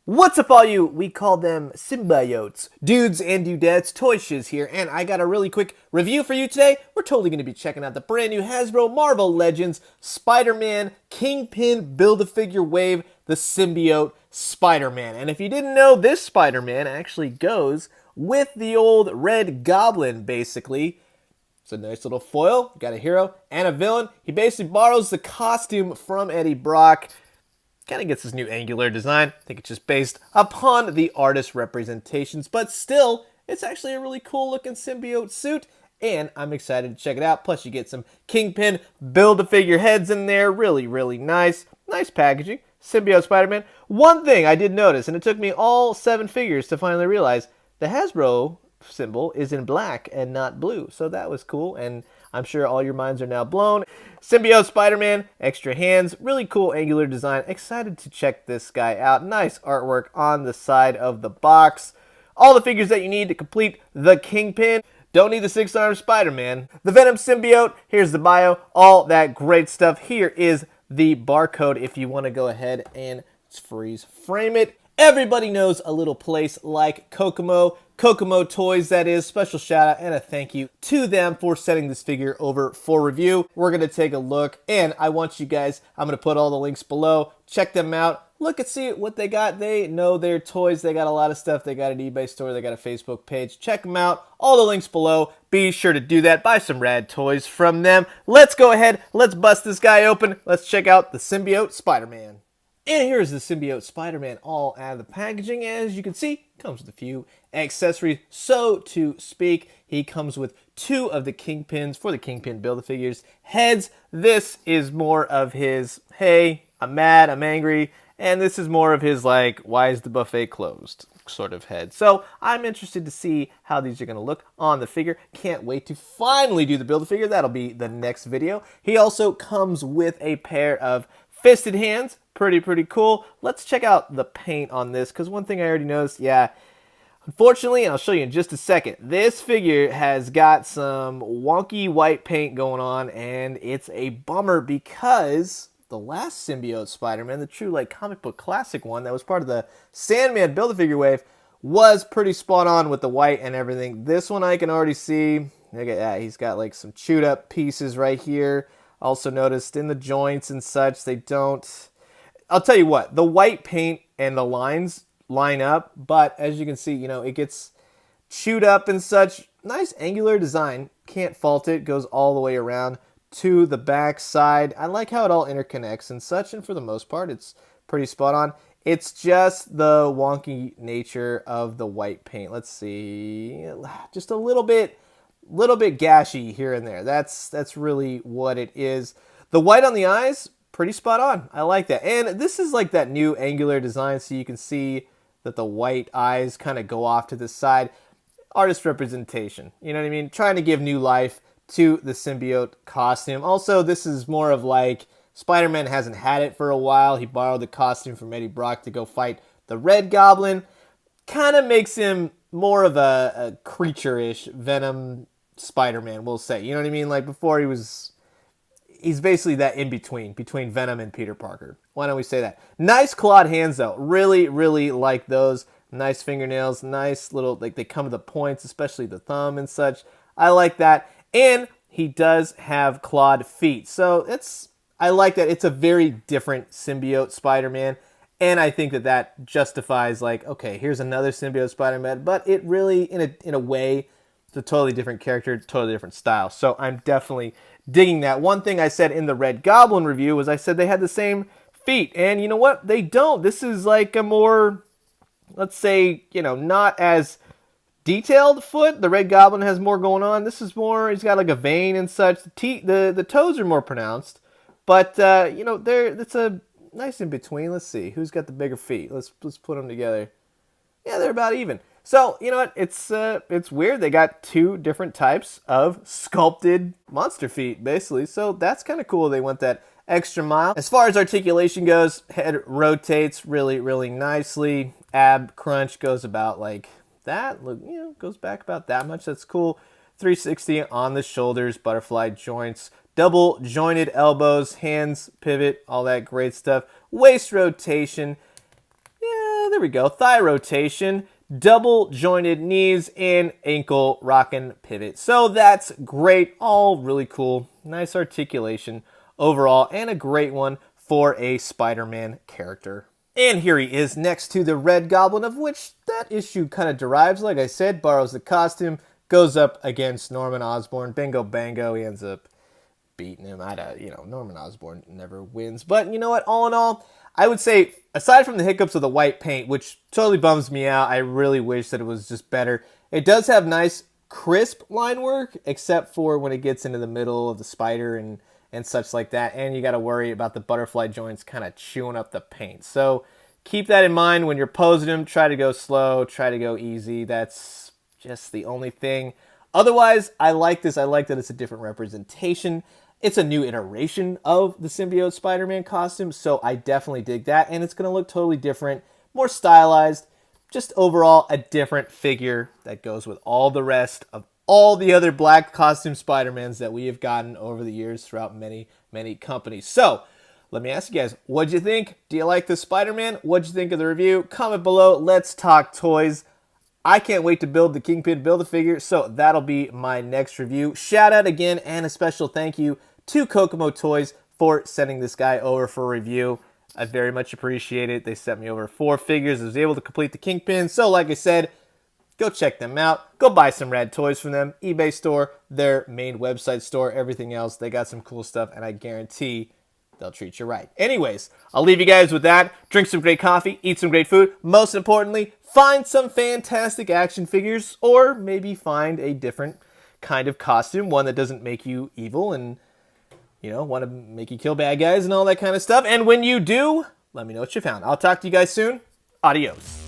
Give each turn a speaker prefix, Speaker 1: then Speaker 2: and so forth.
Speaker 1: What's up, all you? We call them symbiotes. Dudes and dudettes, Toy Shiz here, and I got a really quick review for you today. We're totally going to be checking out the brand new Hasbro Marvel Legends Spider-Man Kingpin Build-A-Figure Wave, the Symbiote Spider-Man. And if you didn't know, this Spider-Man actually goes with the old Red Goblin, basically. It's a nice little foil. Got a hero and a villain. He basically borrows the costume from Eddie Brock. Kind of gets his new angular design. I think it's just based upon the artist representations, but still, it's actually a really cool looking symbiote suit, and I'm excited to check it out. Plus, you get some Kingpin Build-A-Figure heads in there. Really, really nice. Nice packaging. Symbiote Spider-Man. One thing I did notice, and it took me all 7 figures to finally realize, the Hasbro symbol is in black and not blue. So that was cool, and I'm sure all your minds are now blown. Symbiote Spider-Man, extra hands, really cool angular design. Excited to check this guy out. Nice artwork on the side of the box. All the figures that you need to complete the Kingpin. Don't need the 6-armed Spider-Man. The Venom symbiote, here's the bio, all that great stuff. Here is the barcode if you want to go ahead and freeze frame it. Everybody knows a little place like Kokomo Toys, that is. Special shout out and a thank you to them for sending this figure over for review. We're going to take a look, and I want you guys, I'm going to put all the links below. Check them out. Look and see what they got. They know their toys. They got a lot of stuff. They got an eBay store. They got a Facebook page. Check them out. All the links below. Be sure to do that. Buy some rad toys from them. Let's go ahead. Let's bust this guy open. Let's check out the Symbiote Spider-Man. And here's the Symbiote Spider-Man all out of the packaging. As you can see, comes with a few accessories, so to speak. He comes with 2 of the Kingpins for the Kingpin Build-A-Figures heads. This is more of his, hey, I'm mad, I'm angry. And this is more of his, like, why is the buffet closed sort of head. So I'm interested to see how these are going to look on the figure. Can't wait to finally do the Build-A-Figure. That'll be the next video. He also comes with a pair of fisted hands. Pretty cool. Let's check out the paint on this, because one thing I already noticed, yeah, unfortunately, and I'll show you in just a second, this figure has got some wonky white paint going on, and it's a bummer because the last Symbiote Spider-Man, the true like comic book classic one that was part of the Sandman Build-A-Figure wave, was pretty spot on with the white and everything. This one I can already see, look at that, he's got like some chewed up pieces right here. Also noticed in the joints and such, they don't... I'll tell you what, the white paint and the lines line up, but as you can see, you know, it gets chewed up and such. Nice angular design. Can't fault it. Goes all the way around to the back side. I like how it all interconnects and such, and for the most part, it's pretty spot on. It's just the wonky nature of the white paint. Let's see. Just a little bit gashy here and there. That's really what it is. The white on the eyes, pretty spot on. I like that. And this is like that new angular design, so you can see that the white eyes kind of go off to the side. Artist representation, you know what I mean? Trying to give new life to the symbiote costume. Also, this is more of like, Spider-Man hasn't had it for a while. He borrowed the costume from Eddie Brock to go fight the Red Goblin. Kind of makes him more of a creature-ish Venom Spider-Man, we'll say. You know what I mean? Like before he's basically that between Venom and Peter Parker. Why don't we say that? Nice clawed hands, though. Really like those. Nice fingernails. Nice little, like they come to the points, especially the thumb and such. I like that. And he does have clawed feet. So I like that. It's a very different symbiote Spider-Man. And I think that justifies, like, okay, here's another symbiote Spider-Man. But it really, in a way, it's a totally different character, totally different style. So I'm definitely digging that. One thing I said in the Red Goblin review was I said they had the same feet. And you know what? They don't. This is like a more, let's say, you know, not as detailed foot. The Red Goblin has more going on. This is more, he's got like a vein and such. The toes are more pronounced. But, you know, it's a nice in between. Let's see. Who's got the bigger feet? Let's put them together. Yeah, they're about even. So, you know what, it's weird. They got 2 different types of sculpted monster feet, basically. So that's kind of cool. They went that extra mile. As far as articulation goes, head rotates really nicely. Ab crunch goes about like that. Look, you know, goes back about that much. That's cool. 360 on the shoulders, butterfly joints, double jointed elbows, hands pivot, all that great stuff. Waist rotation. there we go, thigh rotation, double jointed knees, and ankle rockin' pivot. So that's great, all really cool, nice articulation overall, and a great one for a Spider-Man character. And here he is next to the Red Goblin, of which that issue kind of derives, like I said, borrows the costume, goes up against Norman Osborn, bingo bango, he ends up beating him. Norman Osborn never wins. But you know what, all in all, I would say, aside from the hiccups of the white paint, which totally bums me out, I really wish that it was just better. It does have nice, crisp line work, except for when it gets into the middle of the spider and such like that, and you got to worry about the butterfly joints kind of chewing up the paint. So keep that in mind when you're posing them. Try to go slow, try to go easy. That's just the only thing. Otherwise, I like this. I like that it's a different representation. It's a new iteration of the Symbiote Spider-Man costume, so I definitely dig that, and it's going to look totally different, more stylized, just overall a different figure that goes with all the rest of all the other black costume Spider-Mans that we have gotten over the years throughout many, many companies. So, let me ask you guys, what'd you think? Do you like this Spider-Man? What'd you think of the review? Comment below. Let's talk toys. I can't wait to build the Kingpin Build-A-Figure, so that'll be my next review. Shout out again, and a special thank you to Kokomo Toys for sending this guy over for a review. I very much appreciate it. They sent me over 4 figures. I was able to complete the Kingpin, so like I said, go check them out. Go buy some rad toys from them. eBay store, their main website store, everything else. They got some cool stuff, and I guarantee they'll treat you right. Anyways, I'll leave you guys with that. Drink some great coffee, eat some great food. Most importantly, find some fantastic action figures, or maybe find a different kind of costume, one that doesn't make you evil and, want to make you kill bad guys and all that kind of stuff. And when you do, let me know what you found. I'll talk to you guys soon. Adios.